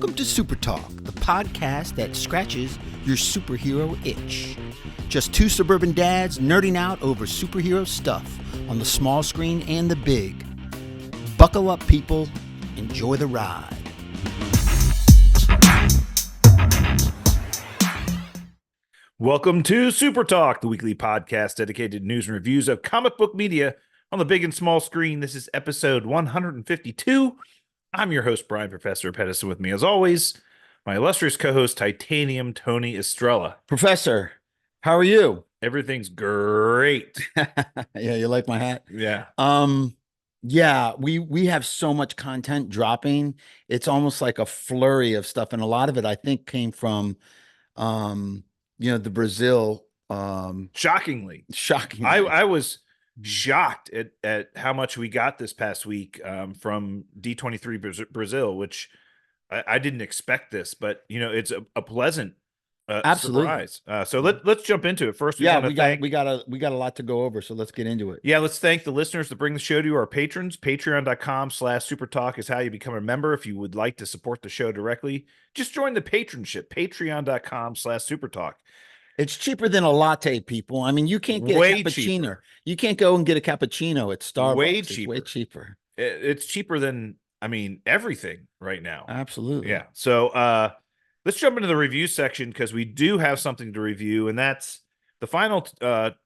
Welcome to SuperTalk, the podcast that scratches your superhero itch. Just two suburban dads nerding out over superhero stuff on the small screen and the big. Buckle up, people. Enjoy the ride. Welcome to SuperTalk, the weekly podcast dedicated to news and reviews of comic book media on the big and small screen. This is episode 152. I'm your host, Brian Professor Pedersen. With me, as always, my illustrious co-host, Titanium Tony Estrella. Professor, how are you? Everything's great. Yeah, you like my hat? Yeah. Yeah, we have so much content dropping. It's almost like a flurry of stuff, and a lot of it I think came from the Brazil Shockingly. I was shocked at how much we got this past week from D23 Brazil, which I didn't expect this, but it's a pleasant Absolutely. surprise. So let's jump into it. First, we got a lot to go over, so let's get into it. Yeah, let's thank the listeners that bring the show to you, our patrons. Patreon.com/SuperTalk is how you become a member. If you would like to support the show directly, just join the patronship, Patreon.com/SuperTalk. It's cheaper than a latte, people. I mean, you can't get Way a cappuccino. cheaper. You can't go and get a cappuccino at Starbucks. Way cheaper. It's way cheaper. It's cheaper than, everything right now. Absolutely. Yeah. So let's jump into the review section because we do have something to review, and that's the final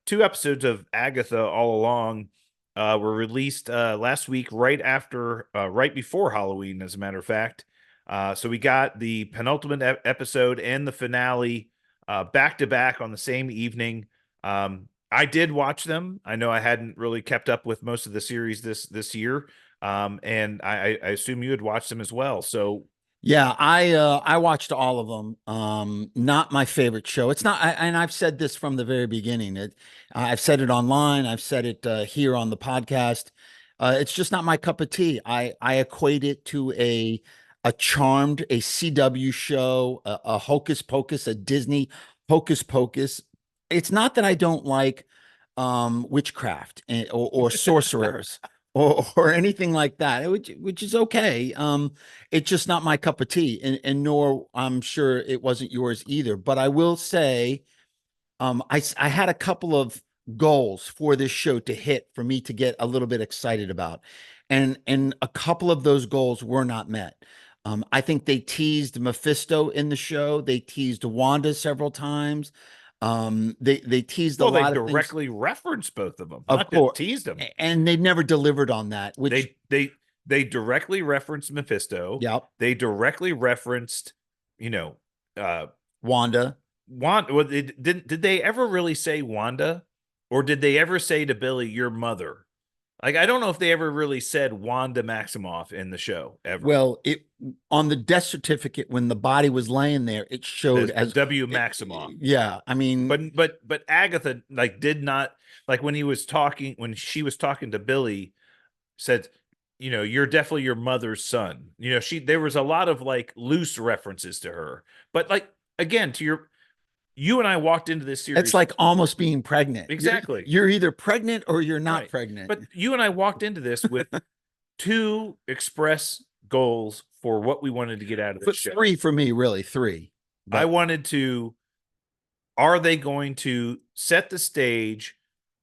two episodes of Agatha All Along were released last week, right before Halloween, as a matter of fact. So we got the penultimate episode and the finale back to back on the same evening. I did watch them. I know I hadn't really kept up with most of the series this year, and I assume you had watched them as well. So yeah, I watched all of them. Not my favorite show. It's not, and I've said this from the very beginning. I've said it online. I've said it here on the podcast. It's just not my cup of tea. I equate it to a Charmed, a CW show, a Hocus Pocus, a Disney Hocus Pocus. It's not that I don't like witchcraft or sorcerers or anything like that, which is okay. It's just not my cup of tea, and nor I'm sure it wasn't yours either. But I will say, I had a couple of goals for this show to hit for me to get a little bit excited about, and a couple of those goals were not met. I think they teased Mephisto in the show. They teased Wanda several times. They teased a lot of things. They directly referenced both of them. Of course, teased them, and they never delivered on that. Which they directly referenced Mephisto. Yep. They directly referenced, Wanda. Wanda. Well, did they ever really say Wanda, or did they ever say to Billy, "Your mother"? Like, I don't know if they ever really said Wanda Maximoff in the show ever. Well, on the death certificate when the body was laying there, it showed as W Maximoff. Yeah, I mean, but Agatha did not, when she was talking to Billy, said, "You're definitely your mother's son." There was a lot of loose references to her, but again, you and I walked into this series. It's like almost being pregnant. Exactly. You're either pregnant or you're not pregnant. But you and I walked into this with two express goals for what we wanted to get out of this show. Three for me, really, three. But I wanted to, are they going to set the stage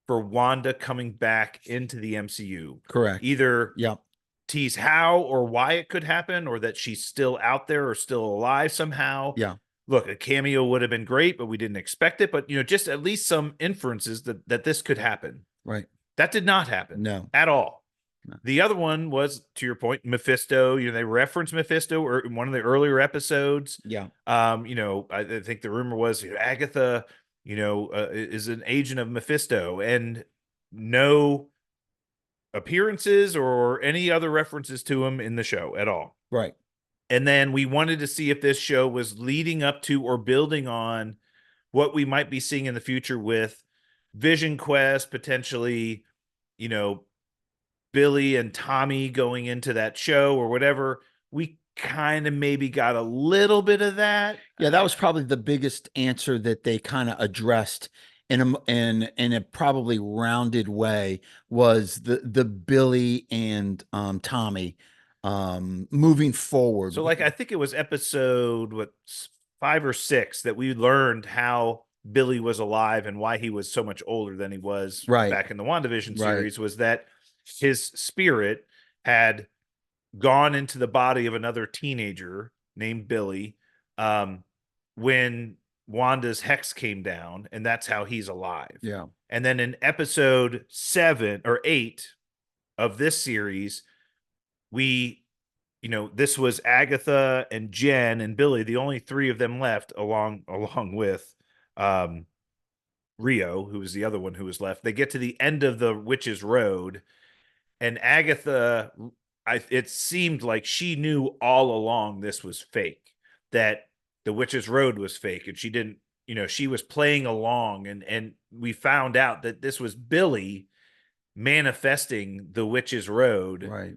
for Wanda coming back into the MCU? Correct. Either Yep. tease how or why it could happen, or that she's still out there or still alive somehow. Yeah. Look, a cameo would have been great, but we didn't expect it. But, just at least some inferences that this could happen. Right. That did not happen. No. At all. No. The other one was, to your point, Mephisto. They referenced Mephisto in one of the earlier episodes. Yeah. I think the rumor was Agatha, is an agent of Mephisto, and no appearances or any other references to him in the show at all. Right. And then we wanted to see if this show was leading up to or building on what we might be seeing in the future with Vision Quest, potentially, Billy and Tommy going into that show or whatever. We kind of maybe got a little bit of that. Yeah, that was probably the biggest answer that they kind of addressed in a probably rounded way, was the Billy and Tommy moving forward. So, like, I think it was episode 5 or 6 that we learned how Billy was alive and why he was so much older than he was Right, back in the WandaVision right. series, was that his spirit had gone into the body of another teenager named Billy, um, when Wanda's hex came down, and that's how he's alive. Yeah. And then in episode 7 or 8 of this series, we, this was Agatha and Jen and Billy, the only three of them left, along with um, Rio, who was the other one who was left. They get to the end of the Witch's Road, and Agatha, it seemed like she knew all along this was fake, that the Witch's Road was fake, and she didn't, she was playing along, and we found out that this was Billy manifesting the Witch's Road, Right.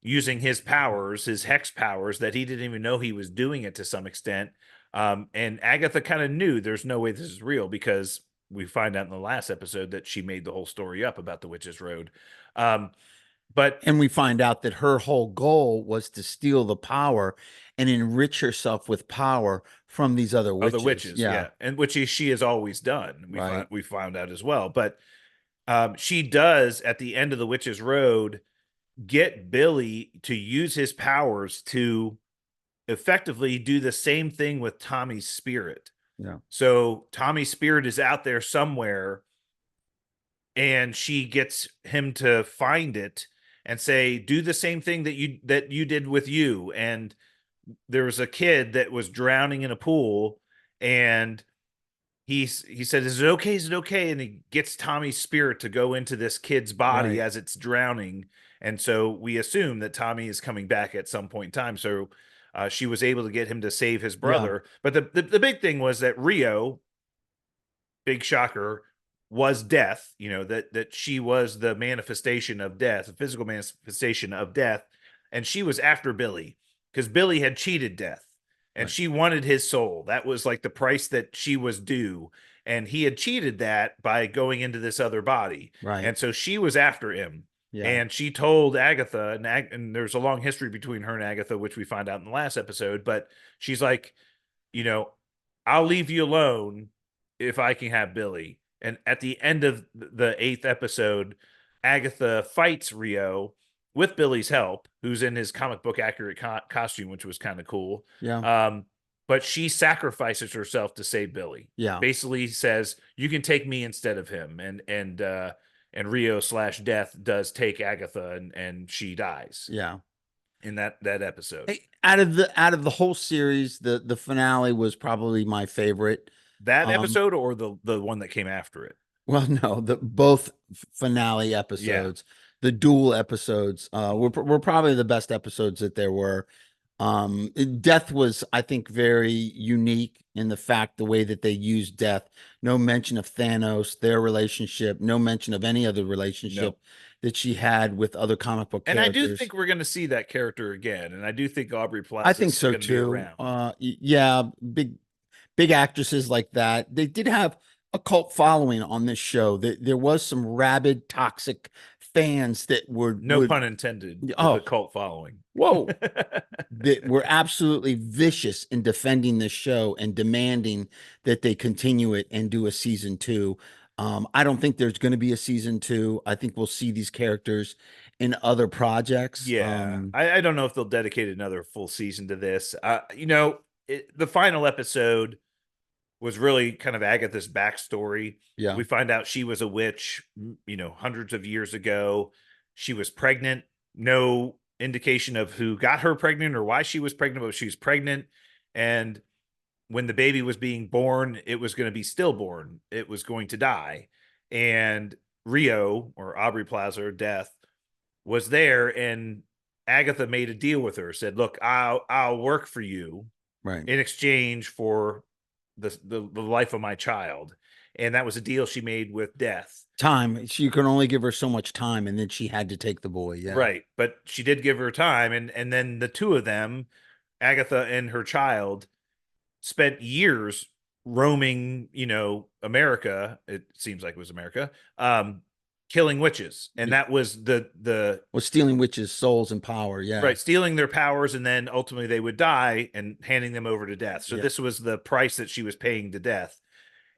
using his powers, his hex powers, that he didn't even know he was doing it to some extent. And Agatha kind of knew there's no way this is real, because we find out in the last episode that she made the whole story up about the Witch's Road. But And we find out that her whole goal was to steal the power and enrich herself with power from these other witches. other witches, Yeah. yeah, and which she has always done. Right. We found out as well. But she does, at the end of the Witch's Road, get Billy to use his powers to effectively do the same thing with Tommy's spirit. Yeah. So Tommy's spirit is out there somewhere, and she gets him to find it and say, do the same thing that you did with you. And there was a kid that was drowning in a pool, and he said, is it okay? Is it okay? And he gets Tommy's spirit to go into this kid's body Right. as it's drowning. And so we assume that Tommy is coming back at some point in time. So she was able to get him to save his Yeah. brother. But the big thing was that Rio, big shocker, was death. That she was the manifestation of death, a physical manifestation of death. And she was after Billy, because Billy had cheated death, and Right. she wanted his soul. That was like the price that she was due. And he had cheated that by going into this other body. Right. And so she was after him. Yeah. And she told Agatha, and there's a long history between her and Agatha, which we find out in the last episode. But she's like, I'll leave you alone if I can have Billy. And at the end of the 8th episode, Agatha fights Rio with Billy's help, who's in his comic book accurate costume, which was kind of cool. Yeah. But she sacrifices herself to save Billy. Yeah. Basically says, you can take me instead of him. And Rio/Death does take Agatha, and she dies. Yeah. In that episode. Hey, out of the whole series, the finale was probably my favorite. That episode, or the one that came after it? Well, no, the both finale episodes, the dual episodes, were probably the best episodes that there were. Death was, I think, very unique in the fact the way that they used death. No mention of Thanos, their relationship, no mention of any other relationship that she had with other comic book and characters. I do think we're going to see that character again, and I do think Aubrey Plaza. I think so too. Yeah, big actresses like that. They did have a cult following on this show. There was some rabid, toxic fans that would pun intended. With Oh. a cult following. Whoa. That were absolutely vicious in defending this show and demanding that they continue it and do a season 2. I don't think there's going to be a season 2. I think we'll see these characters in other projects. Yeah. I don't know if they'll dedicate another full season to this. The final episode was really kind of Agatha's backstory. Yeah. We find out she was a witch, hundreds of years ago. She was pregnant. No indication of who got her pregnant or why she was pregnant, but she was pregnant. And when the baby was being born, it was going to be stillborn. It was going to die. And Rio, or Aubrey Plaza, or Death, was there, and Agatha made a deal with her, said, look, I'll work for you, right, in exchange for the life of my child. And that was a deal she made with Death. Time. She could only give her so much time, and then she had to take the boy. Yeah. Right. But she did give her time. And then the two of them, Agatha and her child, spent years roaming, America. It seems like it was America, killing witches, and that was the Well, stealing witches' souls and power. Yeah. right, stealing their powers, and then ultimately they would die and handing them over to death. So Yeah. this was the price that she was paying to death.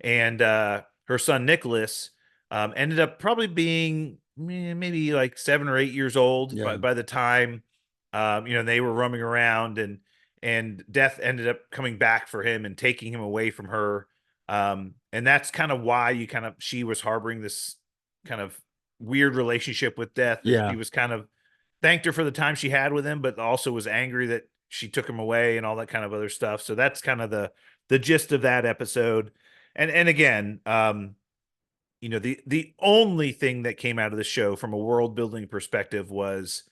And her son Nicholas ended up probably being maybe like 7 or 8 years old Yeah. by the time they were roaming around, and death ended up coming back for him and taking him away from her. And that's kind of why she was harboring this kind of weird relationship with death, that Yeah. she was kind of thanked her for the time she had with him, but also was angry that she took him away and all that kind of other stuff. So that's kind of the gist of that episode. And again, the only thing that came out of the show from a world building perspective was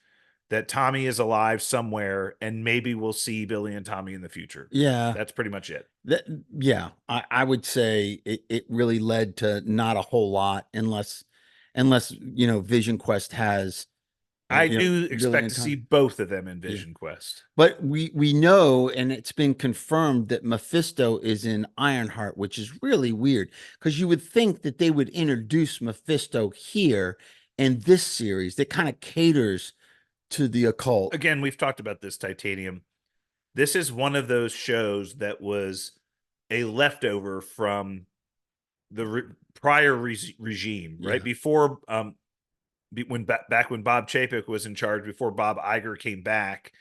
that Tommy is alive somewhere, and maybe we'll see Billy and Tommy in the future. Yeah. That's pretty much it. That, yeah, I would say it really led to not a whole lot, unless Vision Quest has I do Billy expect and to see Tom. both of them in Yeah. Vision Quest. But we know, and it's been confirmed, that Mephisto is in Ironheart, which is really weird because you would think that they would introduce Mephisto here in this series that kind of caters to the occult. Again, we've talked about this, Titanium. This is one of those shows that was a leftover from the prior regime, right? Yeah. Before back when Bob Chapek was in charge, before Bob Iger came back,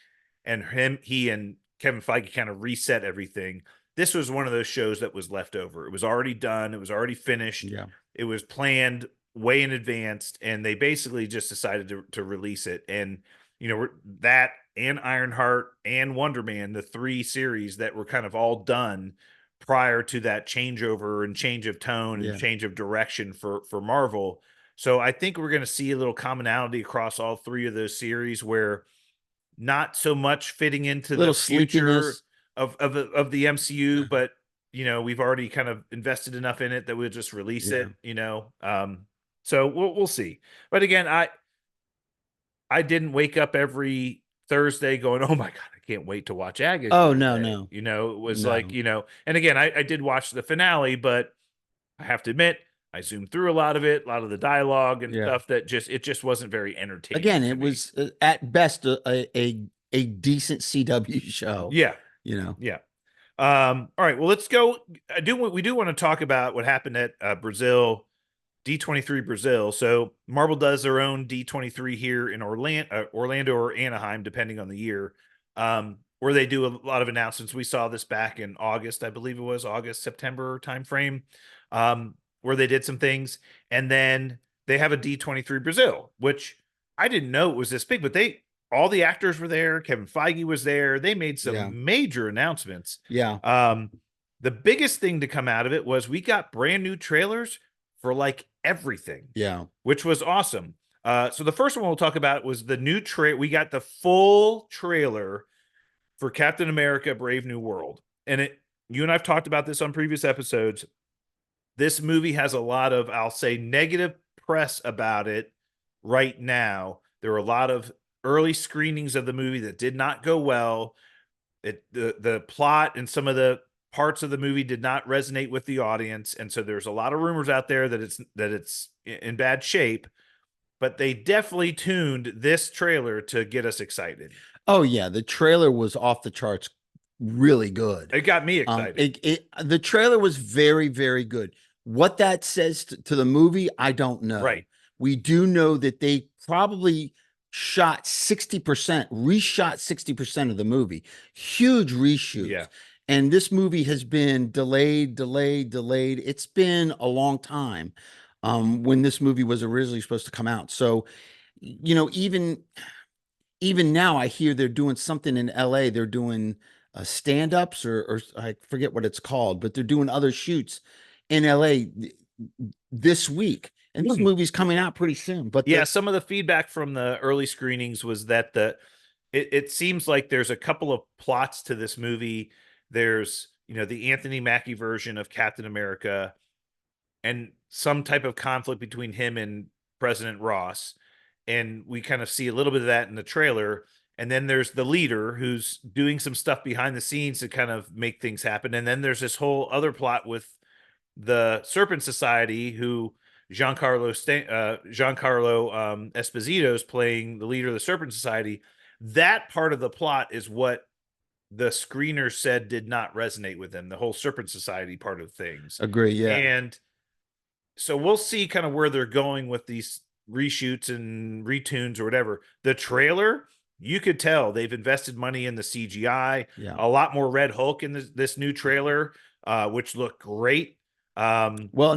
and he and Kevin Feige kind of reset everything. This was one of those shows that was left over. It was already done. It was already finished. Yeah. It was planned way in advance, and they basically just decided to release it. And that and Ironheart and Wonder Man, the three series that were kind of all done prior to that changeover and change of tone and Yeah. change of direction for Marvel. So I think we're going to see a little commonality across all three of those series, where not so much fitting into the Little future sleepiness. of the MCU, but we've already kind of invested enough in it that we'll just release Yeah. it. So we'll see. But again, I didn't wake up every Thursday going, "Oh my God, I can't wait to watch Agatha Oh, no, today." no, It was like, no. and again, I did watch the finale, but I have to admit, I zoomed through a lot of it, a lot of the dialogue and Yeah. stuff that it just wasn't very entertaining Again, to it me. was at best a decent CW show. Yeah. You know. Yeah. All right. Well, let's go. We do want to talk about what happened at Brazil, D23 Brazil. So Marvel does their own D23 here in Orlando or Anaheim, depending on the year, where they do a lot of announcements. We saw this back in August, I believe it was August, September timeframe, where they did some things. And then they have a D23 Brazil, which I didn't know it was this big, but all the actors were there. Kevin Feige was there. They made Yeah. some major announcements. Yeah. The biggest thing to come out of it was we got brand new trailers for like everything. Yeah. Which was awesome. So the first one we'll talk about was the new trailer. We got the full trailer for Captain America: Brave New World. And you and I've talked about this on previous episodes. This movie has a lot of, I'll say, negative press about it right now. There were a lot of early screenings of the movie that did not go well. The plot and some of the parts of the movie did not resonate with the audience, and so there's a lot of rumors out there that it's in bad shape. But they definitely tuned this trailer to get us excited. Oh yeah, the trailer was off the charts, really good. It got me excited. The trailer was very, very good. What that says to the movie, I don't know. Right. We do know that they probably reshot 60% of the movie. Huge reshoots. Yeah. And this movie has been delayed. It's been a long time when this movie was originally supposed to come out. So, even now I hear they're doing something in LA. They're doing stand-ups or I forget what it's called, but they're doing other shoots in LA this week. And this movie's coming out pretty soon. But yeah, some of the feedback from the early screenings was that it seems like there's a couple of plots to this movie. There's, the Anthony Mackie version of Captain America and some type of conflict between him and President Ross. And we kind of see a little bit of that in the trailer. And then there's the leader who's doing some stuff behind the scenes to kind of make things happen. And then there's this whole other plot with the Serpent Society, who Giancarlo Esposito's playing the leader of the Serpent Society. That part of the plot is what the screener said did not resonate with them, the whole Serpent Society part of things. Agree. Yeah. And so we'll see kind of where they're going with these reshoots and retunes or whatever. The trailer, you could tell they've invested money in the CGI. Yeah. A lot more Red Hulk in this new trailer, which looked great. Well,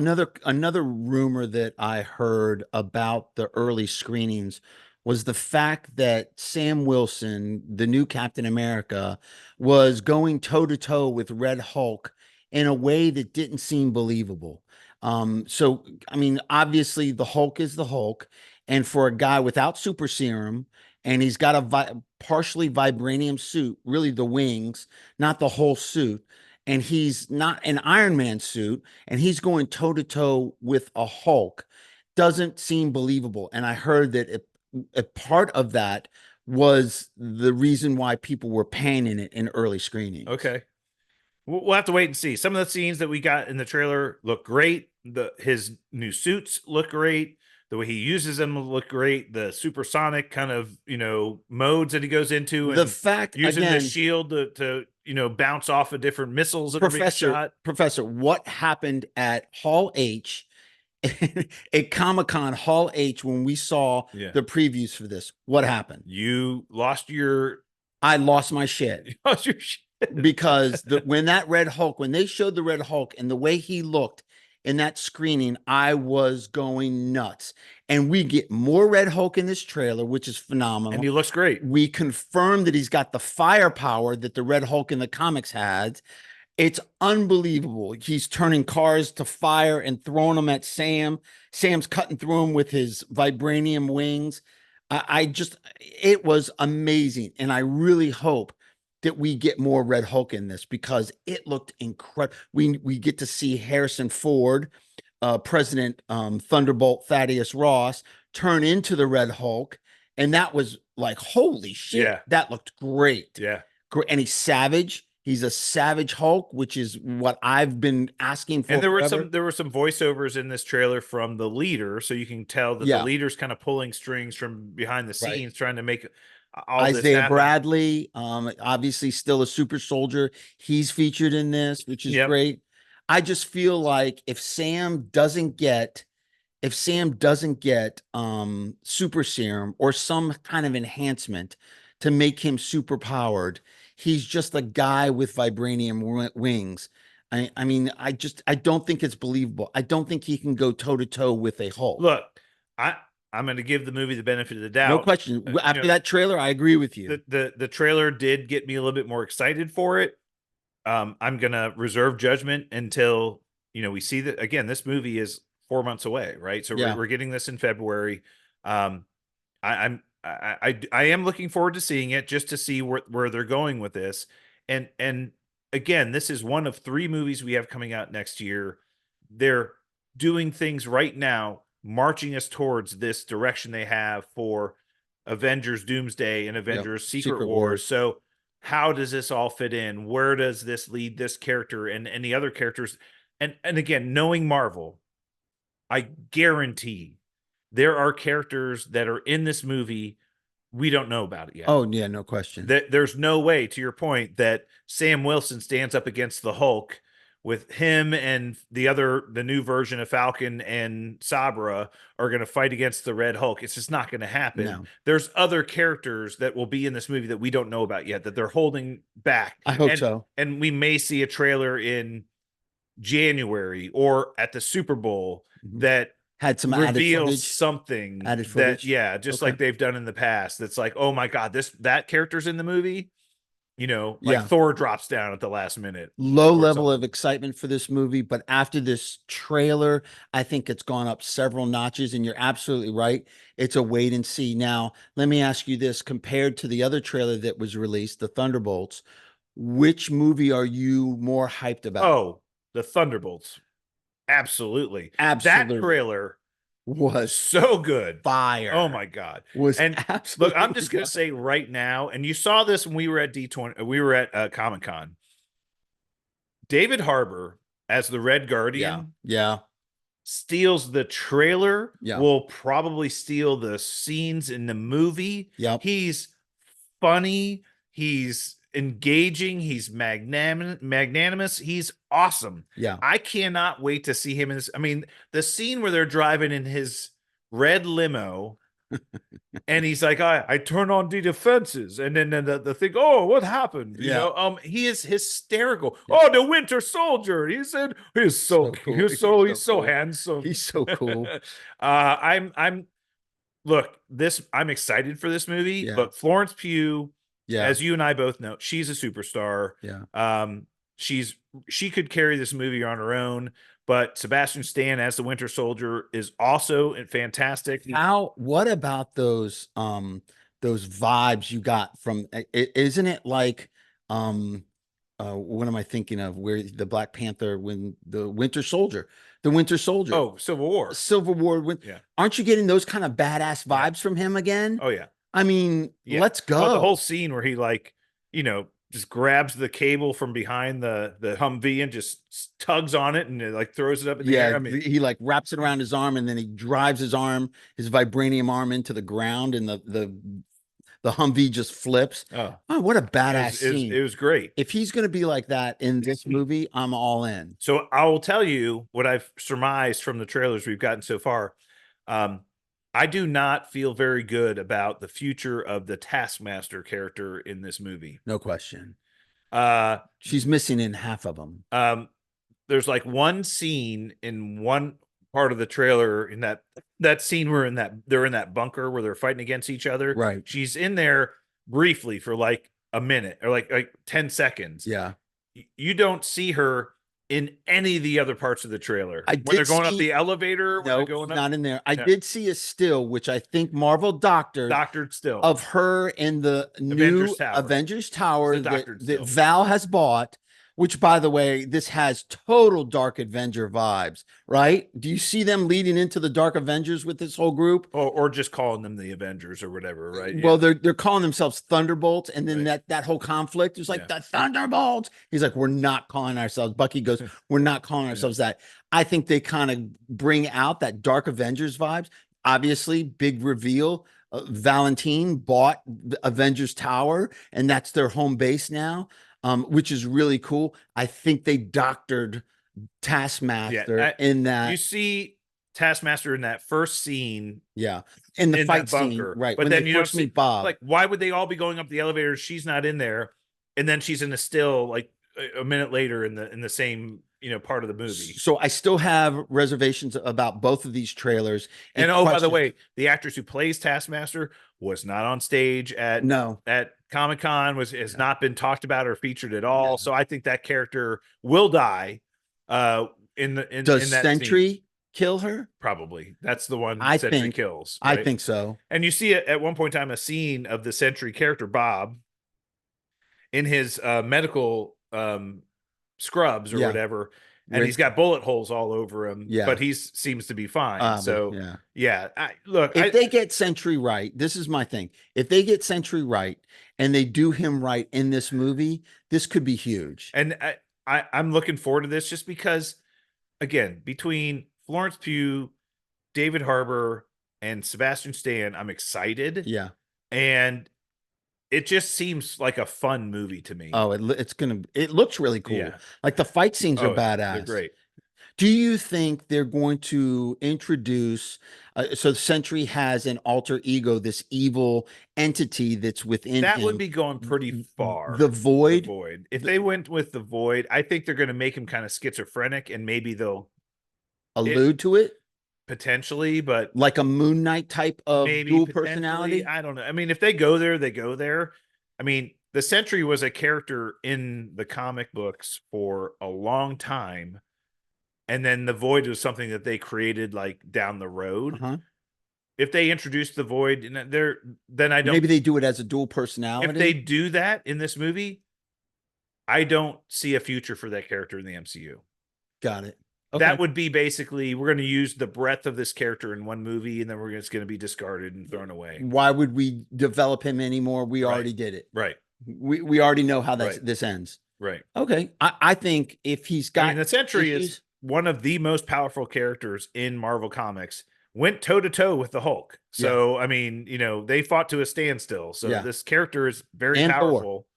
another rumor that I heard about the early screenings was the fact that Sam Wilson, the new Captain America, was going toe to toe with Red Hulk in a way that didn't seem believable. So I mean, obviously the Hulk is the Hulk, and for a guy without super serum, and he's got a partially vibranium suit, really the wings, not the whole suit, and he's not an Iron Man suit, and he's going toe to toe with a Hulk, doesn't seem believable. And I heard that a part of that was the reason why people were panning it in early screenings. Okay. We'll have to wait and see. Some of the scenes that we got in the trailer look great. His new suits look great. The way he uses them look great. The supersonic kind of, modes that he goes into, and The fact, using again, the shield to bounce off of different missiles that are being shot. Professor, what happened at Hall H at Comic-Con Hall H when we saw the previews for this? What happened? You lost I lost my shit. You lost your shit. Because when they showed the Red Hulk and the way he looked in that screening, I was going nuts. And we get more Red Hulk in this trailer, which is phenomenal. And he looks great. We confirmed that he's got the firepower that the Red Hulk in the comics had. It's unbelievable. He's turning cars to fire and throwing them at Sam. Sam's cutting through them with his vibranium wings. It was amazing. And I really hope that we get more Red Hulk in this, because it looked incredible. We get to see Harrison Ford, President Thunderbolt Thaddeus Ross, turn into the Red Hulk, and that was like, holy shit! Yeah. That looked great. Yeah, great. And he's savage. He's a savage Hulk, which is what I've been asking for. And there were some voiceovers in this trailer from the leader, so you can tell that the leader's kind of pulling strings from behind the scenes, trying to make all this Isaiah happen. Bradley, obviously still a super soldier. He's featured in this, which is great. I just feel like if Sam doesn't get super serum or some kind of enhancement to make him super powered, he's just a guy with vibranium wings. I mean, I don't think it's believable. I don't think he can go toe to toe with a Hulk. Look, I'm going to give the movie the benefit of the doubt. No question. After that trailer, I agree with you. The trailer did get me a little bit more excited for it. I'm going to reserve judgment until, we see that. Again, this movie is 4 months away, right? So we're getting this in February. I am looking forward to seeing it, just to see where they're going with this. And again, this is one of 3 movies we have coming out next year. They're doing things right now, marching us towards this direction they have for Avengers Doomsday and Avengers Secret Wars. So how does this all fit in? Where does this lead this character and the other characters? And again, knowing Marvel, I guarantee there are characters that are in this movie we don't know about it yet. Oh, yeah, no question. There's no way, to your point, that Sam Wilson stands up against the Hulk with him and the new version of Falcon and Sabra are going to fight against the Red Hulk. It's just not going to happen. No. There's other characters that will be in this movie that we don't know about yet, that they're holding back. I hope so. And we may see a trailer in January or at the Super Bowl that had some reveals something added footage. That, like they've done in the past. That's like, oh my God, that character's in the movie. Thor drops down at the last minute. Low level of excitement for this movie, but after this trailer, I think it's gone up several notches, and you're absolutely right. It's a wait and see. Now, let me ask you this: compared to the other trailer that was released, the Thunderbolts, which movie are you more hyped about? Oh, the Thunderbolts. Absolutely. That trailer was so good. Fire. Oh my God. Look, I'm just going to say right now, and you saw this when we were at Comic-Con. David Harbour as the Red Guardian. Yeah. steals the trailer, Yeah. will probably steal the scenes in the movie. Yep. He's funny, he's engaging, he's magnanimous, he's awesome. Yeah. I cannot wait to see him in this. I mean, the scene where they're driving in his red limo and he's like, I turn on the defenses, and then the thing, oh, what happened? You know, he is hysterical. Yeah. Oh, the Winter Soldier. He said he's so cool. he's so cool. handsome. He's so cool. I'm look, I'm excited for this movie, Yeah. but Florence Pugh, Yeah. as you and I both know, she's a superstar. Yeah. She could carry this movie on her own, but Sebastian Stan as the Winter Soldier is also fantastic. What about those vibes you got from isn't it like what am I thinking of, where the Black Panther, when the Winter Soldier Oh, Civil War. Yeah. Aren't you getting those kind of badass vibes from him again? Oh yeah. I mean, let's go. Well, the whole scene where he just grabs the cable from behind the Humvee and just tugs on it and like throws it up in the air. I mean, he like wraps it around his arm and then he drives his vibranium arm into the ground, and the Humvee just flips. Oh, what a badass scene. It was great. If he's going to be like that in this movie, I'm all in. So I will tell you what I've surmised from the trailers we've gotten so far. I do not feel very good about the future of the Taskmaster character in this movie. No question. She's missing in half of them. There's like one scene in one part of the trailer, in that scene where they're in that bunker where they're fighting against each other. Right. She's in there briefly for like a minute or like 10 seconds. Yeah. You don't see her in any of the other parts of the trailer. When they're going up the elevator, no, not in there. I did see a still, which I think Marvel doctored still of her in the new Avengers Tower that Val has bought. Which, by the way, this has total Dark Avenger vibes, right? Do you see them leading into the Dark Avengers with this whole group? Or just calling them the Avengers or whatever, right? Well, they're calling themselves Thunderbolts, and then that whole conflict is like the Thunderbolts. He's like, we're not calling ourselves. Bucky goes, we're not calling ourselves that. I think they kind of bring out that Dark Avengers vibes. Obviously, big reveal. Valentine bought Avengers Tower, and that's their home base now. Which is really cool. I think they doctored Taskmaster in that. You see Taskmaster in that first scene. Yeah. In the fight scene. Right. But then you don't see Bob. Like, why would they all be going up the elevator? She's not in there. And then she's in a still like a minute later in the same, part of the movie. So I still have reservations about both of these trailers. And by the way, the actress who plays Taskmaster was not on stage at Comic-Con, has not been talked about or featured at all. So I think that character will die. Does Sentry kill her? Probably. That's the one Sentry kills. Right? I think so. And you see at one point in time a scene of the Sentry character Bob in his medical scrubs or whatever, and he's got bullet holes all over him. But he seems to be fine. If they get Sentry right, this is my thing. If they get Sentry right and they do him right in this movie, this could be huge. And I'm looking forward to this just because, again, between Florence Pugh, David Harbour, and Sebastian Stan, I'm excited. Yeah. And it just seems like a fun movie to me. Oh, it looks really cool. Yeah. Like the fight scenes are badass. They're great. Do you think they're going to introduce, so Sentry has an alter ego, this evil entity that's within him? That would be going pretty far. The Void? If they went with the Void, I think they're going to make him kind of schizophrenic, and maybe they'll allude to it? Potentially, but like a Moon Knight type of dual personality. I don't know. I mean, if they go there, they go there. I mean, the Sentry was a character in the comic books for a long time, and then the Void was something that they created like down the road. If they introduce the Void, then I don't. Maybe they do it as a dual personality. If they do that in this movie, I don't see a future for that character in the MCU. Got it. Okay. That would be basically, we're going to use the breadth of this character in one movie, and then it's going to be discarded and thrown away. Why would we develop him anymore? We already did it. Right. We already know how this ends. Right. Okay. I think if he's got the Sentry is one of the most powerful characters in Marvel Comics, went toe to toe with the Hulk. Yeah. So, I mean, they fought to a standstill. So Yeah. this character is very And Thor. powerful.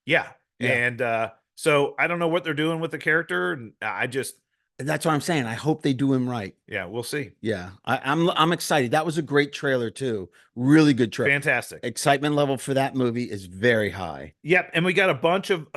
Yeah. Yeah. And so I don't know what they're doing with the character. And That's what I'm saying. I hope they do him right. yeah, we'll see. Yeah. I'm excited. That was a great trailer too. Really good trailer. Fantastic. Excitement level for that movie is very high. Yep. And we got a bunch of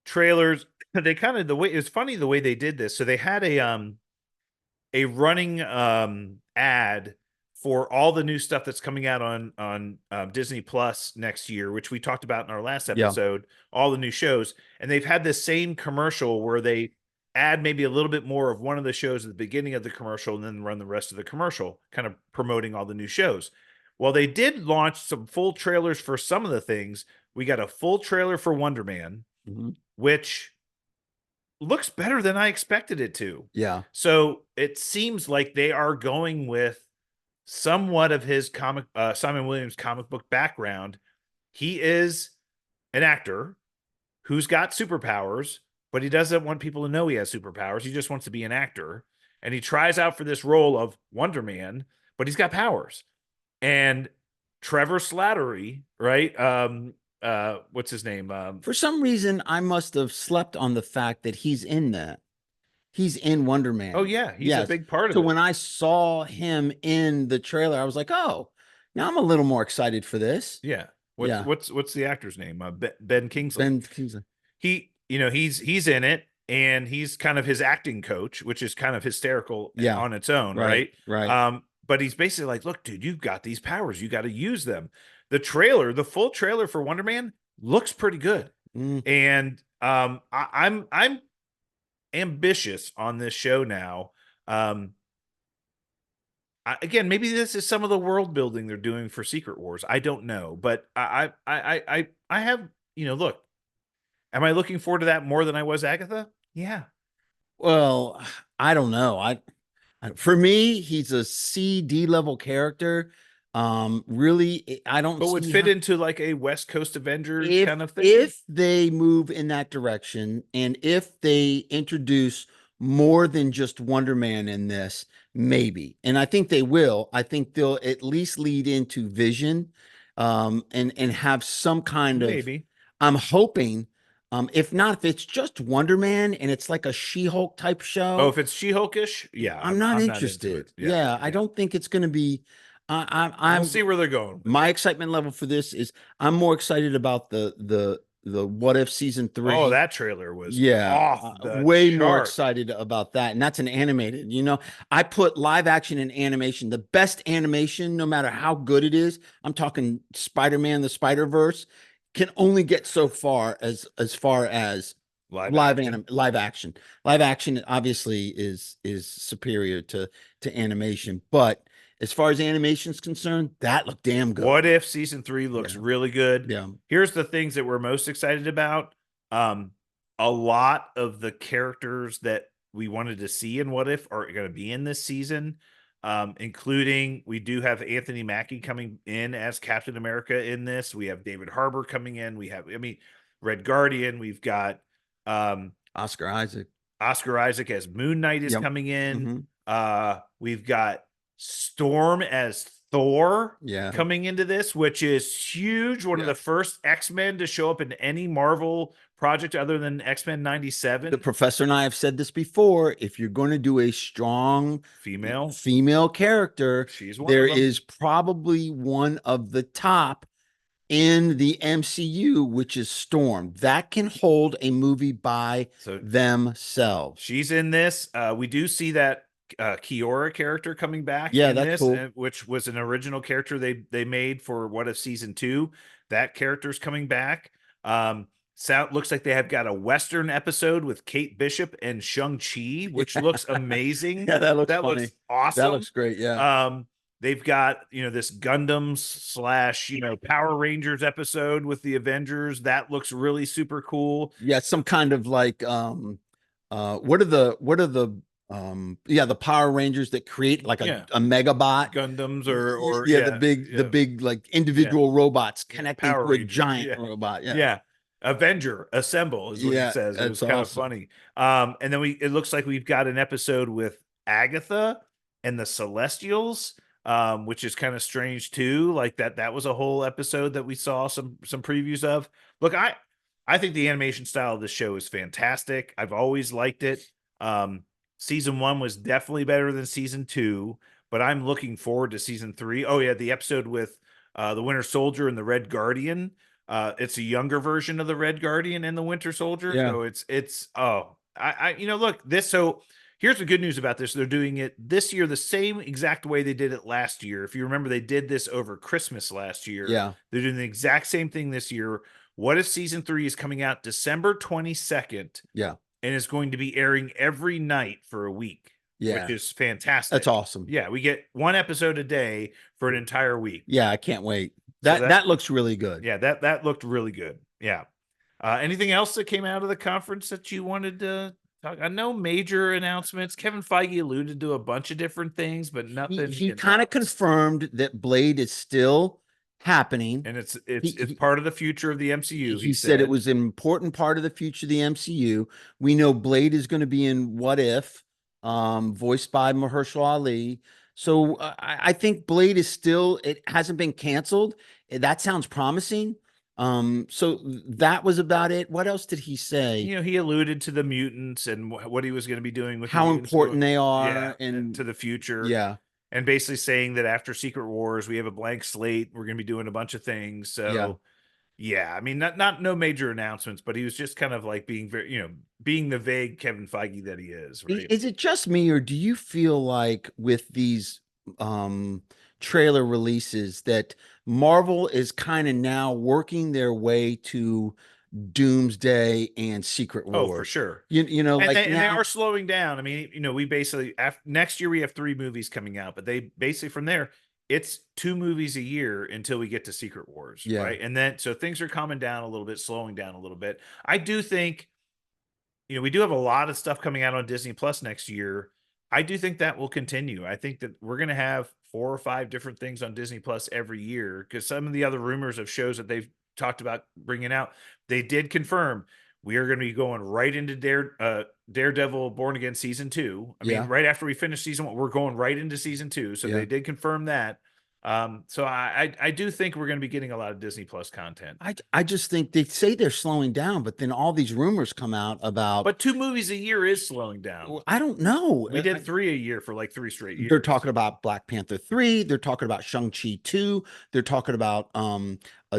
trailers. They kind of it's funny the way they did this. So they had a running ad for all the new stuff that's coming out on Disney Plus next year, which we talked about in our last episode, all the new shows. And they've had this same commercial where they add maybe a little bit more of one of the shows at the beginning of the commercial and then run the rest of the commercial, kind of promoting all the new shows. Well, they did launch some full trailers for some of the things. We got a full trailer for Wonder Man, which looks better than I expected it to. Yeah. So it seems like they are going with somewhat of his Simon Williams comic book background. He is an actor who's got superpowers, but he doesn't want people to know he has superpowers. He just wants to be an actor. And he tries out for this role of Wonder Man, but he's got powers. And Trevor Slattery, right? What's his name? For some reason, I must have slept on the fact that he's in that. He's in Wonder Man. Oh, yeah. He's a big part of it. So when I saw him in the trailer, I was like, oh, now I'm a little more excited for this. Yeah. What's the actor's name? Ben Kingsley. Ben Kingsley. He's in it, and he's kind of his acting coach, which is kind of hysterical on its own, right? Right. But he's basically like, look, dude, you've got these powers. You got to use them. The full trailer for Wonder Man looks pretty good. And I'm ambitious on this show now. Again, maybe this is some of the world building they're doing for Secret Wars. I don't know, but I have, look, am I looking forward to that more than I was Agatha? Yeah. Well, I don't know. For me, he's a C/D level character. Really, I don't. But would fit into like a West Coast Avengers kind of thing. If they move in that direction, and if they introduce more than just Wonder Man in this, maybe, and I think they will. I think they'll at least lead into Vision, and have some kind of. Maybe. I'm hoping. If not, if it's just Wonder Man and it's like a She-Hulk type show. Oh, if it's She-Hulkish, yeah, I'm not interested. Yeah, I don't think it's going to be. We'll see where they're going. My excitement level for this is I'm more excited about the What If season 3. Oh, that trailer was way more excited about that, and that's an animated. I put live action and animation, the best animation, no matter how good it is. I'm talking Spider-Man: The Spider-Verse. Can only get so far as far as live action. Live action obviously is superior to animation, but as far as animation is concerned, that looked damn good. What If season 3 looks really good. Yeah. Here's the things that we're most excited about. A lot of the characters that we wanted to see in What If are going to be in this season. Including we do have Anthony Mackie coming in as Captain America in this. We have David Harbour coming in. We have, Red Guardian. We've got Oscar Isaac. Oscar Isaac as Moon Knight is coming in. We've got Storm as Thor coming into this, which is huge. One of the first X-Men to show up in any Marvel project other than X-Men 97. The professor and I have said this before. If you're going to do a strong female character, there is probably one of the top in the MCU, which is Storm. That can hold a movie by themselves. She's in this. We do see that Kiora character coming back. Yeah, that's cool. Which was an original character they made for What If season 2. That character's coming back. Looks like they have got a Western episode with Kate Bishop and Shang-Chi, which looks amazing. Yeah, that looks awesome. That looks great. Yeah. They've got, this Gundams / Power Rangers episode with the Avengers. That looks really super cool. Yeah, some kind of like what are the the Power Rangers that create like a Megabot Gundams or the big like individual robots connecting to a giant robot. Avenger Assemble is what he Yeah, says. It was that's kind of awesome. funny. And then it looks like we've got an episode with Agatha and the Celestials, which is kind of strange too. Like that was a whole episode that we saw some previews of. Look, I think the animation style of this show is fantastic. I've always liked it. Season 1 was definitely better than season 2, but I'm looking forward to season 3. Oh yeah, the episode with the Winter Soldier and the Red Guardian. It's a younger version of the Red Guardian and the Winter Soldier. Yeah. So it's look, so here's the good news about this. They're doing it this year the same exact way they did it last year. If you remember, they did this over Christmas last year. Yeah. They're doing the exact same thing this year. What if season 3 is coming out December 22nd? Yeah. And is going to be airing every night for a week, Yeah. which is fantastic. That's awesome. Yeah, we get one episode a day for an entire week. Yeah, I can't wait. That looks really good. Yeah, that looked really good. Yeah. Anything else that came out of the conference that you wanted to talk? No major announcements. Kevin Feige alluded to a bunch of different things, but nothing. He kind of confirmed that Blade is still happening, and it's part of the future of the MCU. He said it was an important part of the future of the MCU. We know Blade is going to be in What If, voiced by Mahershala Ali. So I think Blade is still, it hasn't been canceled. That sounds promising. So that was about it. What else did he say? He alluded to the mutants and what he was going to be doing with how important they are and to the future. Yeah. And basically saying that after Secret Wars, we have a blank slate. We're going to be doing a bunch of things. So yeah, I mean, no major announcements, but he was just kind of like being very, being the vague Kevin Feige that he is. Right? Is it just me, or do you feel like with these trailer releases that Marvel is kind of now working their way to Doomsday and Secret Wars? Oh, for sure. And they are slowing down. I mean, we basically next year we have 3 movies coming out, but they basically from there it's 2 movies a year until we get to Secret Wars, right? And then so things are calming down a little bit, slowing down a little bit. I do think, we do have a lot of stuff coming out on Disney Plus next year. I do think that will continue. I think that we're going to have 4 or 5 different things on Disney Plus every year, because some of the other rumors of shows that they've talked about bringing out, they did confirm we are going to be going right into Daredevil Born Again season 2. I mean, right after we finish season 1, we're going right into season 2. So they did confirm that. So I do think we're going to be getting a lot of Disney Plus content. I just think they say they're slowing down, but then all these rumors come out about. But 2 movies a year is slowing down. I don't know. We did 3 a year for like 3 straight years. They're talking about Black Panther 3. They're talking about Shang-Chi 2. They're talking about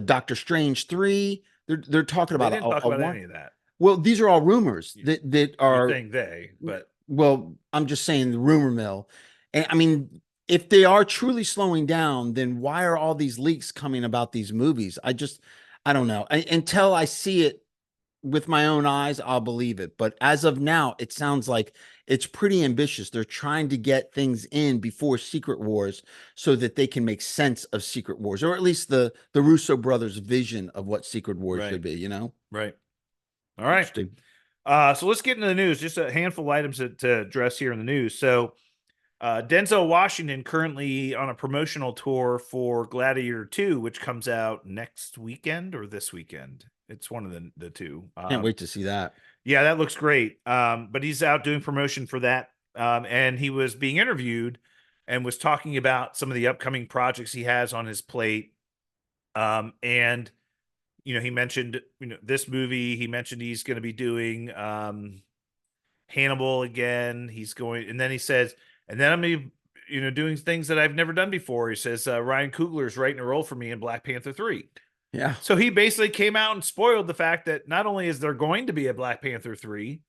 Doctor Strange 3. They're talking about. They didn't talk about any of that. Well, these are all rumors that are. You're saying they, but. Well, I'm just saying the rumor mill. And I mean, if they are truly slowing down, then why are all these leaks coming about these movies? I don't know. Until I see it with my own eyes, I'll believe it. But as of now, it sounds like it's pretty ambitious. They're trying to get things in before Secret Wars so that they can make sense of Secret Wars, or at least the Russo brothers' vision of what Secret Wars should be, Right. All right. So let's get into the news. Just a handful of items to address here in the news. So Denzel Washington currently on a promotional tour for Gladiator 2, which comes out next weekend or this weekend. It's one of the two. Can't wait to see that. Yeah, that looks great. But he's out doing promotion for that. And he was being interviewed and was talking about some of the upcoming projects he has on his plate. And he mentioned, this movie. He mentioned he's going to be doing Hannibal again. And then he says, and then I'm going to be, doing things that I've never done before. He says, Ryan Coogler is writing a role for me in Black Panther 3. Yeah. So he basically came out and spoiled the fact that not only is there going to be a Black Panther 3,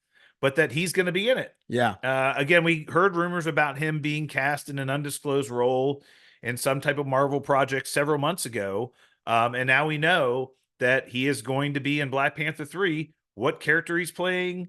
but that he's going to be in it. Yeah. Again, we heard rumors about him being cast in an undisclosed role in some type of Marvel project several months ago. And now we know that he is going to be in Black Panther 3. What character he's playing,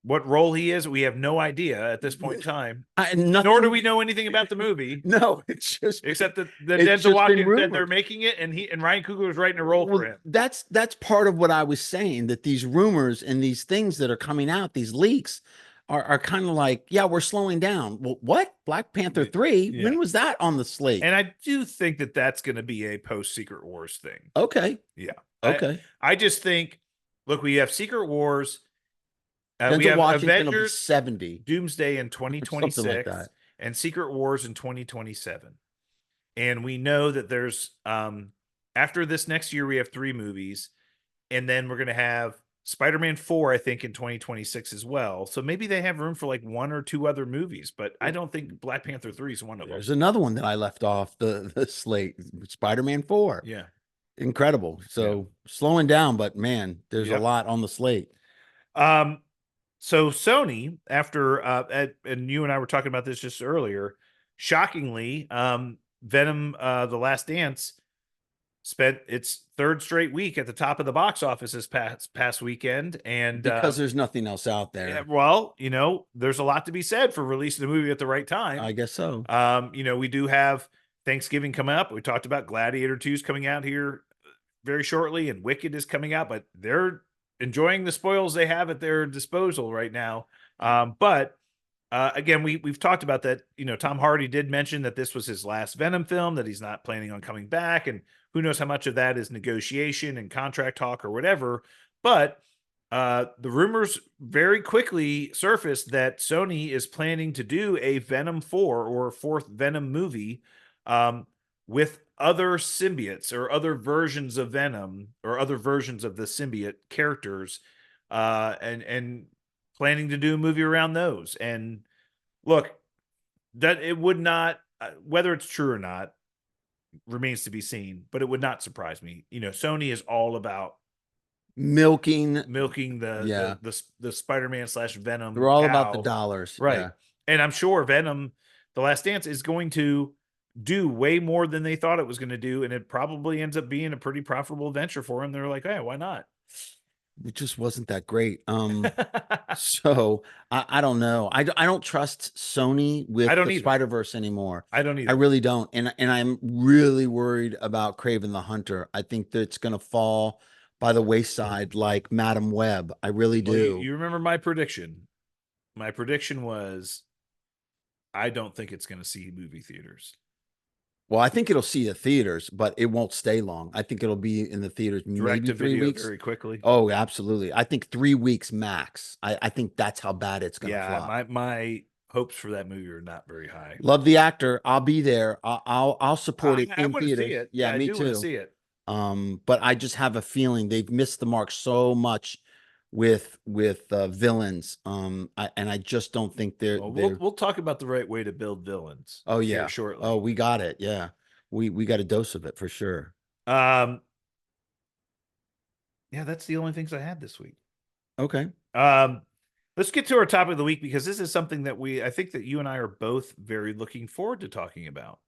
what role he is, we have no idea at this point in time. Nor do we know anything about the movie. No, it's just except that Denzel Washington said they're making it, and Ryan Coogler was writing a role for him. That's part of what I was saying, that these rumors and these things that are coming out, these leaks, are kind of like, yeah, we're slowing down. Well, what? Black Panther 3? Yeah. When was that on the slate? And I do think that that's going to be a post Secret Wars thing. Okay. Yeah. Okay. I just think Look, we have Secret Wars. We Denzel have Washington will be Avengers 70 Doomsday in or something like 2026 that. and Secret Wars in 2027. And we know that there's after this next year we have 3 movies, and then we're going to have Spider-Man 4 I think in 2026 as well. So maybe they have room for like 1 or 2 other movies, but I don't think Black Panther 3 is one of them. There's another one that I left off the slate, Spider-Man 4. Yeah. Incredible. So slowing down, but man, there's a Yep. lot on the slate. So Sony, after and you and I were talking about this just earlier, shockingly, Venom The Last Dance spent its 3rd straight week at the top of the box office this past weekend, and Because there's nothing else out there. yeah, well, you know, there's a lot to be said for releasing the movie at the right time. I guess so. You know, we do have Thanksgiving coming up. We talked about Gladiator 2 is coming out here very shortly, and Wicked is coming out, but they're enjoying the spoils they have at their disposal right now. But again, we've talked about that. You know, Tom Hardy did mention that this was his last Venom film, that he's not planning on coming back, and who knows how much of that is negotiation and contract talk or whatever. But the rumors very quickly surfaced that Sony is planning to do a Venom 4 or 4th Venom movie with other symbiotes or other versions of Venom or other versions of the symbiote characters, and planning to do a movie around those. And look, that it would not, whether it's true or not, remains to be seen, but it would not surprise me. You know, Sony is all about Milking the Spider-Man / Venom. They're all cow. about the dollars. Right. Yeah. And I'm sure Venom The Last Dance is going to do way more than they thought it was going to do, and it probably ends up being a pretty profitable venture for them. They're like, hey, why not? It just wasn't that great. So I don't know. I don't trust Sony with I don't the either. Spider-Verse anymore. I don't either. I really don't. And I'm really worried about Kraven the Hunter. I think that it's going to fall by the wayside like Madam Web. I really do. Well, you remember my prediction. My prediction was I don't think it's going to see movie theaters. Well, I think it'll see the theaters, but it won't stay long. I think it'll be in the theaters maybe 3 weeks. Very quickly. Oh, absolutely. I think 3 weeks max. I think that's how bad it's going to flop. Yeah, my hopes for that movie are not very high. Love the actor. I'll be there. I'll support it in theaters. See it. Yeah, me too. See it. But I just have a feeling they've missed the mark so much with villains. I just don't think we'll talk about the right way to build villains. Oh yeah, shortly. Oh, we got it. Yeah, we got a dose of it for sure. Yeah, that's the only things I had this week. Okay. Let's get to our topic of the week, because this is something that I think that you and I are both very looking forward to talking about.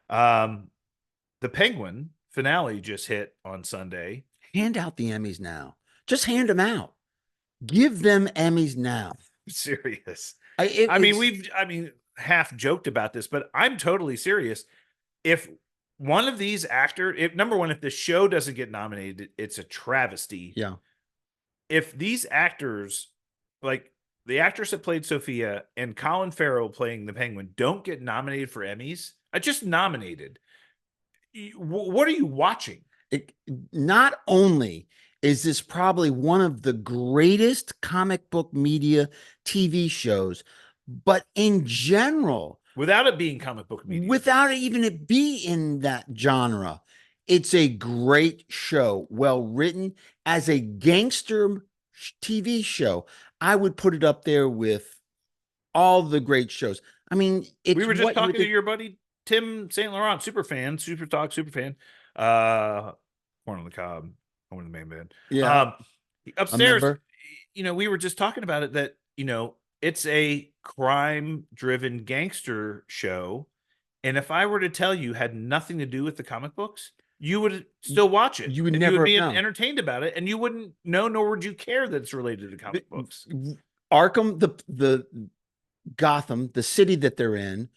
The Penguin finale just hit on Sunday. Hand out the Emmys now. Just hand them out. Give them Emmys now. Serious. I mean, half joked about this, but I'm totally serious. If one of these actors, number one, if the show doesn't get nominated, it's a travesty. Yeah. If these actors, like the actress that played Sophia and Colin Farrell playing the Penguin, don't get nominated for Emmys, just nominated. What are you watching? Not only is this probably one of the greatest comic book media TV shows, but in general, without it being comic book media, without even it be in that genre, it's a great show, well written. As a gangster TV show, I would put it up there with all the great shows. I mean, we were just talking to your buddy Tim St. Laurent, SuperTalk, superfan, Corn on the Cob, Home of the Main Band. Yeah. Upstairs, you know, we were just talking about it, that, you know, it's a crime-driven gangster show. And if I were to tell you had nothing to do with the comic books, you would still watch it. You would never be entertained about it, and you wouldn't know, nor would you care that it's related to comic books. Arkham, the Gotham, the city that they're in,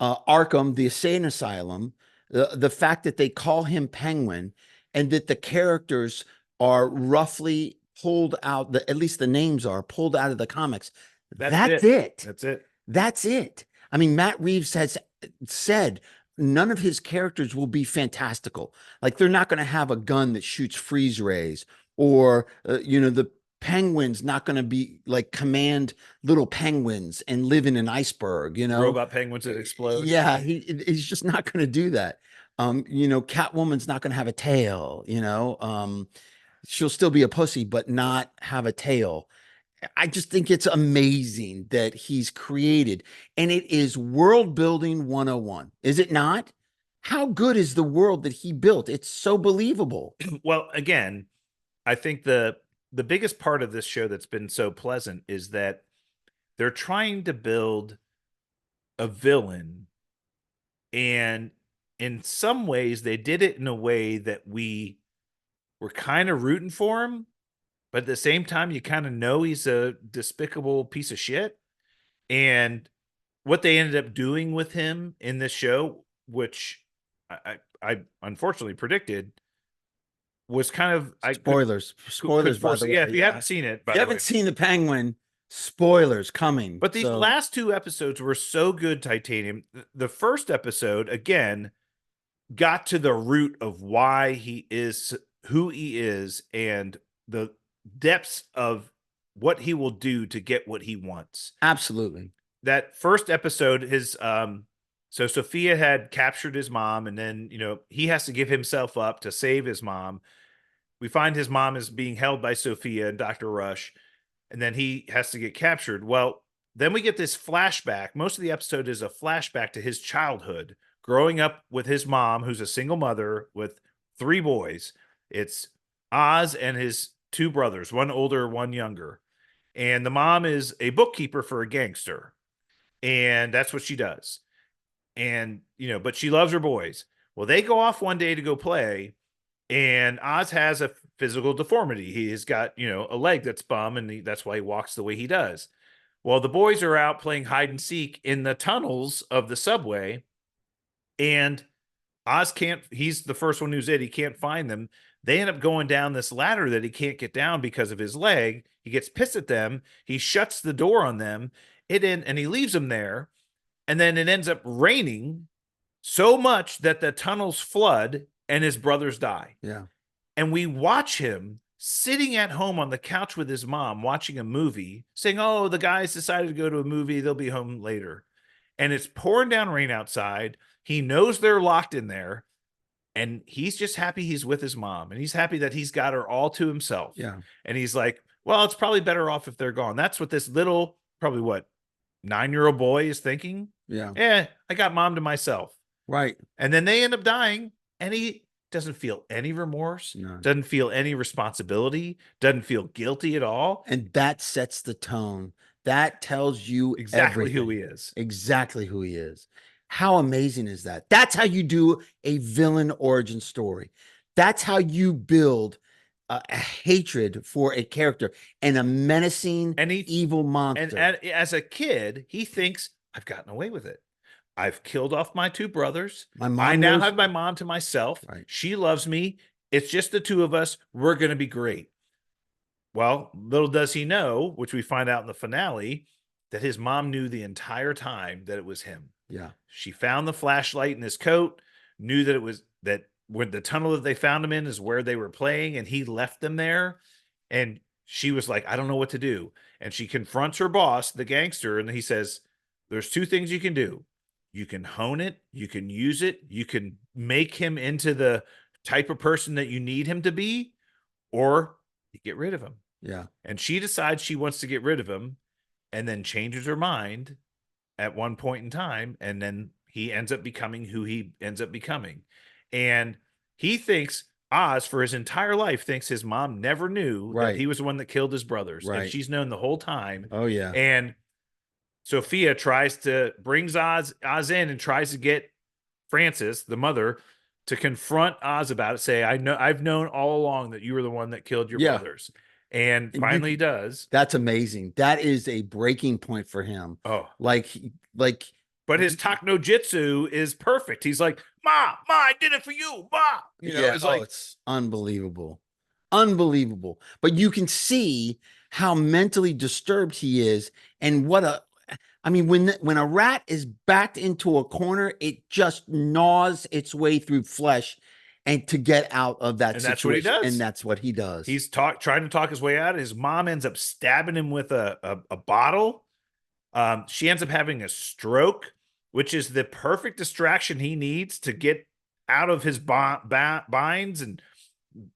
Arkham, the insane asylum, the fact that they call him Penguin, and that the characters are roughly pulled out, at least the names are pulled out of the comics. That's it. I mean, Matt Reeves has said none of his characters will be fantastical. Like, they're not going to have a gun that shoots freeze rays or the penguin's not going to be like command little penguins and live in an iceberg, Robot penguins that explode. Yeah, he's just not going to do that. Catwoman's not going to have a tail, she'll still be a pussy, but not have a tail. I just think it's amazing that he's created, and it is world building 101. Is it not? How good is the world that he built? It's so believable. Well, again, I think the biggest part of this show that's been so pleasant is that they're trying to build a villain, and in some ways they did it in a way that we were kind of rooting for him, but at the same time you kind of know he's a despicable piece of shit. And what they ended up doing with him in this show, which I unfortunately predicted, was kind of Spoilers, by the way. yeah, if you haven't seen it, by If you the haven't way. seen the Penguin, spoilers coming. But these last two episodes were so good, Titanium. The first episode, again, got to the root of why he is who he is and the depths of what he will do to get what he wants. Absolutely. That first episode, so Sophia had captured his mom, and then, he has to give himself up to save his mom. We find his mom is being held by Sophia and Dr. Rush, and then he has to get captured. Well, then we get this flashback. Most of the episode is a flashback to his childhood, growing up with his mom, who's a single mother with 3 boys. It's Oz and his 2 brothers, one older, one younger. And the mom is a bookkeeper for a gangster. And that's what she does. And, but she loves her boys. Well, they go off one day to go play, and Oz has a physical deformity. He has got, a leg that's bum, and that's why he walks the way he does. Well, the boys are out playing hide and seek in the tunnels of the subway, and Oz he's the first one who's he can't find them. They end up going down this ladder that he can't get down because of his leg. He gets pissed at them. He shuts the door on them. And he leaves them there. And then it ends up raining so much that the tunnels flood and his brothers die. Yeah. And we watch him sitting at home on the couch with his mom watching a movie, saying, "Oh, the guys decided to go to a movie. They'll be home later." And it's pouring down rain outside. He knows they're locked in there. And he's just happy he's with his mom. And he's happy that he's got her all to himself. Yeah. And he's like, well, it's probably better off if they're gone. That's what this little, probably 9-year-old boy is thinking. Yeah. I got mom to myself. Right. And then they end up dying, and he doesn't feel any remorse, doesn't feel any responsibility, doesn't feel guilty at all. And that sets the tone. That tells you exactly everything. who he is. Exactly who he is. How amazing is that? That's how you do a villain origin story. That's how you build a hatred for a character and a menacing evil monster. And as a kid, he thinks, I've gotten away with it. I've killed off my 2 brothers. I now have my mom to myself. Right. She loves me. It's just the 2 of us. We're going to be great. Well, little does he know, which we find out in the finale, that his mom knew the entire time that it was him. Yeah. She found the flashlight in his coat, knew that it was that when the tunnel that they found him in is where they were playing, and he left them there. And she was like, I don't know what to do. And she confronts her boss, the gangster, and he says, there's 2 things you can do. You can hone it, you can use it, you can make him into the type of person that you need him to be, or you get rid of him. Yeah. And she decides she wants to get rid of him, and then changes her mind at one point in time, and then he ends up becoming who he ends up becoming. And he thinks, Oz, for his entire life, thinks his mom never knew that he was the one that killed his brothers. Right. And she's known the whole time. Oh, yeah. And Sophia brings Oz in and tries to get Frances, the mother, to confront Oz about it. Say, I've known all along that you were the one that killed your brothers. And finally he does. That's amazing. That is a breaking point for him. Oh, but his Takno Jitsu is perfect. He's like, Ma, I did it for you, Ma. It's unbelievable. Unbelievable. But you can see how mentally disturbed he is, and when a rat is backed into a corner, it just gnaws its way through flesh, and to get out of that And that's what he situation. does. And that's what he does. He's trying to talk his way out. His mom ends up stabbing him with a bottle. She ends up having a stroke, which is the perfect distraction he needs to get out of his binds, and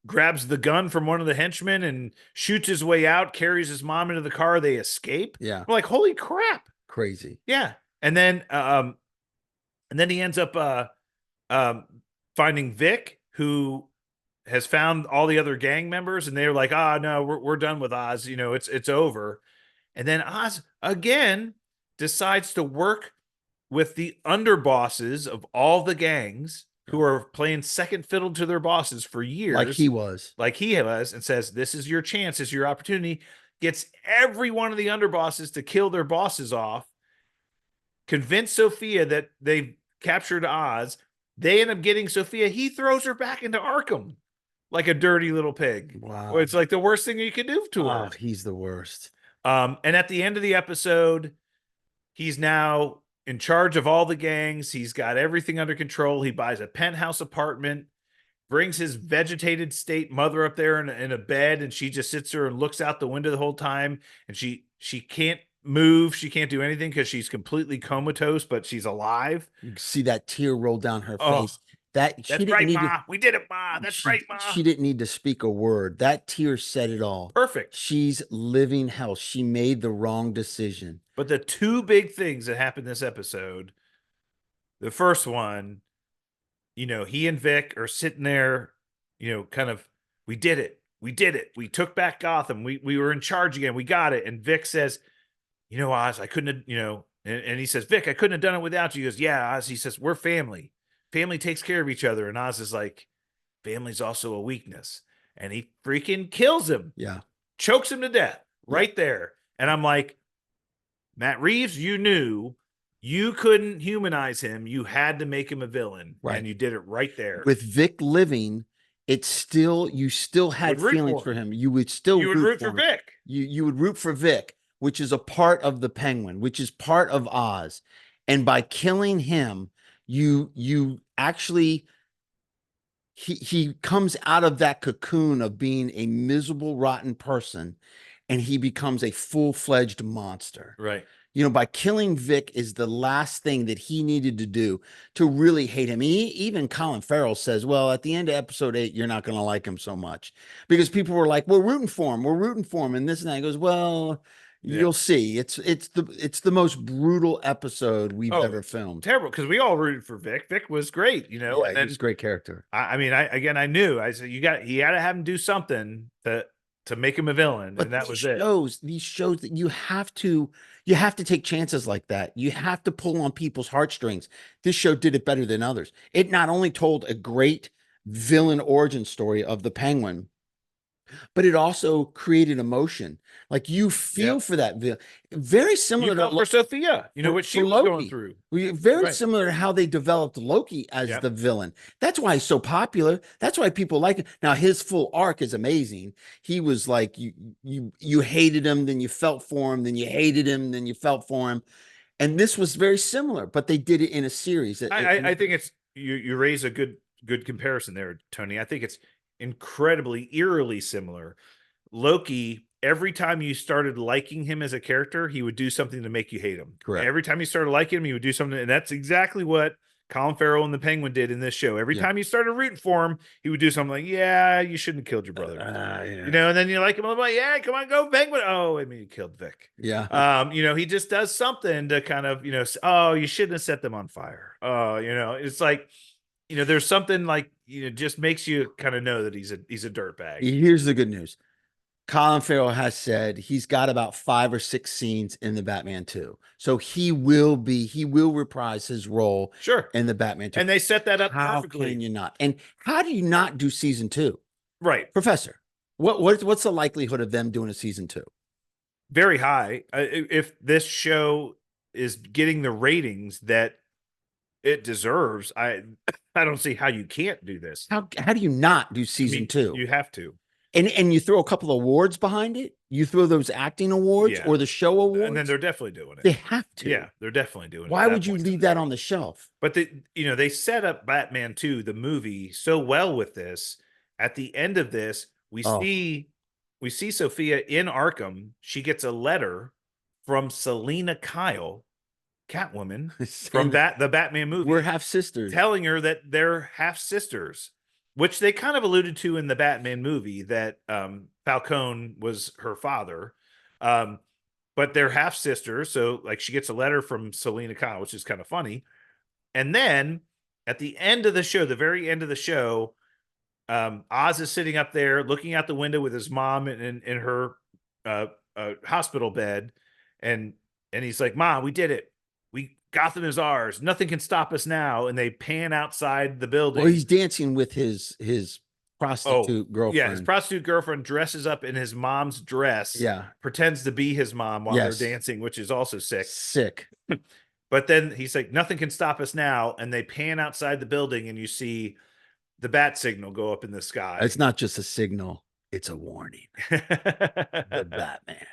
grabs the gun from one of the henchmen and shoots his way out, carries his mom into the car. They escape. Yeah. We're like, holy crap. Crazy. Yeah. And then he ends up finding Vic, who has found all the other gang members, and they're like, no, we're done with Oz. You know, it's over. And then Oz again decides to work with the underbosses of all the gangs who are playing second fiddle to their bosses for years. Like he was. And says, this is your chance, this is your opportunity. Gets every one of the underbosses to kill their bosses off. Convince Sophia that they've captured Oz. They end up getting Sophia. He throws her back into Arkham like a dirty little pig. Wow. It's like the worst thing you could do to her. He's the worst. And at the end of the episode, he's now in charge of all the gangs. He's got everything under control. He buys a penthouse apartment, brings his vegetated state mother up there in a bed, and she just sits there and looks out the window the whole time. And she can't move. She can't do anything because she's completely comatose, but she's alive. You see that tear roll down her face. That's right, Ma. We did it, Ma. That's right, Ma. She didn't need to speak a word. That tear said it all. Perfect. She's living hell. She made the wrong decision. But the two big things that happened this episode, the first one, he and Vic are sitting there, kind of, we did it. We did it. We took back Gotham. We were in charge again. We got it. And Vic says, Oz, I couldn't have, and he says, Vic, I couldn't have done it without you. He goes, yeah, Oz. He says, we're family. Family takes care of each other. And Oz is like, family's also a weakness. And he freaking kills him. Yeah. Chokes him to death right there. And I'm like, Matt Reeves, you knew you couldn't humanize him. You had to make him a villain. Right. And you did it right there. With Vic living, you still had feelings for him. You would root for Vic. You would root for Vic, which is a part of the Penguin, which is part of Oz. And by killing him, you actually, he comes out of that cocoon of being a miserable, rotten person, and he becomes a full-fledged monster. Right. By killing Vic is the last thing that he needed to do to really hate him. Even Colin Farrell says, well, at the end of episode 8, you're not going to like him so much, because people were like, we're rooting for him. And this and that. He goes, well, you'll see. It's the most brutal episode we've ever filmed. Terrible, because we all rooted for Vic. Vic was great, Yeah, and then, he's a great character. I knew. I said, he had to have him do something to make him a villain, but and that was these shows that you have to take chances like that. You have to pull on people's heartstrings. This show did it better than others. It not only told a great villain origin story of the Penguin, but it also created emotion. Like, you feel for that villain. Very similar to for Sophia, what she was going through. Very similar to how they developed Loki as the villain. That's why he's so popular. That's why people like it. Now, his full arc is amazing. He was like, you hated him, then you felt for him, then you hated him, then you felt for him. And this was very similar, but they did it in a series. I think it's you raise a good comparison there, Tony. I think it's incredibly, eerily similar. Loki, every time you started liking him as a character, he would do something to make you hate him. Correct. Every time you started liking him, he would do something, and that's exactly what Colin Farrell and the Penguin did in this show. Every time you started rooting for him, he would do something like, yeah, you shouldn't have killed your brother. And then you like him, I'm like, yeah, come on, go Penguin. Oh, I mean, you killed Vic. Yeah. He just does something to kind of, oh, you shouldn't have set them on fire. Oh, it's like, there's something like, just makes you kind of know that he's a dirtbag. Here's the good news. Colin Farrell has said he's got about 5 or 6 scenes in the Batman 2. So he will reprise his role in the Batman 2. And they set that up How perfectly. can you not? And how do you not do season 2? Right. Professor, what's the likelihood of them doing a season 2? Very high. If this show is getting the ratings that it deserves, I don't see how you can't do this. How do you not do season 2? You have to. And you throw a couple of awards behind it. You throw those acting awards Yeah. or the show awards. And then they're definitely doing it. They have to. Yeah, they're definitely doing it. Why would you leave that on the shelf? But they set up Batman 2, the movie, so well with this. At the end of this, we see Sophia in Arkham. She gets a letter from Selena Kyle, Catwoman, from the Batman movie. We're half sisters. Telling her that they're half sisters, which they kind of alluded to in the Batman movie, that Falcone was her father. But they're half sisters. So like she gets a letter from Selena Kyle, which is kind of funny. And then at the end of the show, the very end of the show, Oz is sitting up there looking out the window with his mom in her hospital bed. And he's like, Mom, we did it. Gotham is ours. Nothing can stop us now. And they pan outside the building. Well, he's dancing with his prostitute girlfriend. Yeah, his prostitute girlfriend dresses up in his mom's dress. Yeah. Pretends to be his mom while they're dancing, which is also sick. Sick. But then he's like, nothing can stop us now. And they pan outside the building and you see the bat signal go up in the sky. It's not just a signal. It's a warning. The Batman.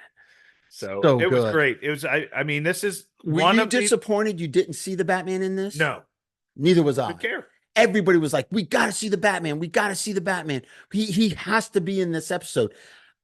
So it was great. It was, I mean, this is Were you disappointed you didn't see the Batman in this? No. Neither was I. Didn't care. Everybody was like, we got to see the Batman. We got to see the Batman. He has to be in this episode.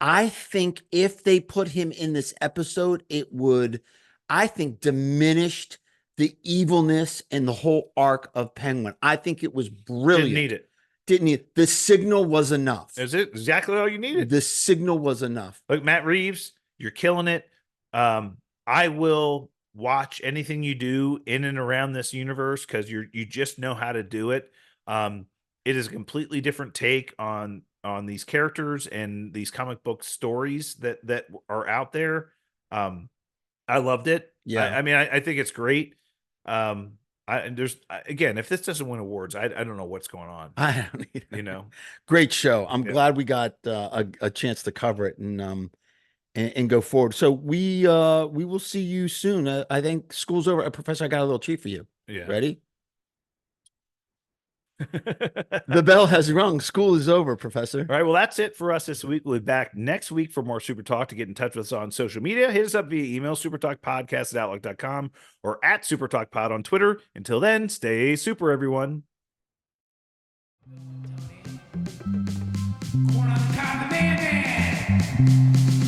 I think if they put him in this episode, it would, I think, diminished the evilness and the whole arc of Penguin. I think it was brilliant. Didn't need it. Didn't need it. The signal was enough. Is it exactly all you needed? The signal was enough. Look, Matt Reeves, you're killing it. I will watch anything you do in and around this universe because you just know how to do it. It is a completely different take on these characters and these comic book stories that are out there. I loved it. Yeah. I mean, I think it's great. Again, if this doesn't win awards, I don't know what's going on. I don't either. You know, great show. I'm glad we got a chance to cover it and go forward. So we will see you soon. I think school's over. Professor, I got a little treat for you. Yeah. Ready? The bell has rung. School is over, Professor. All right. Well, that's it for us this week. We'll be back next week for more Super Talk. To get in touch with us on social media, hit us up via email, supertalkpodcast@outlook.com, or at supertalkpod on Twitter. Until then, stay super, everyone. Corner on the top of the man.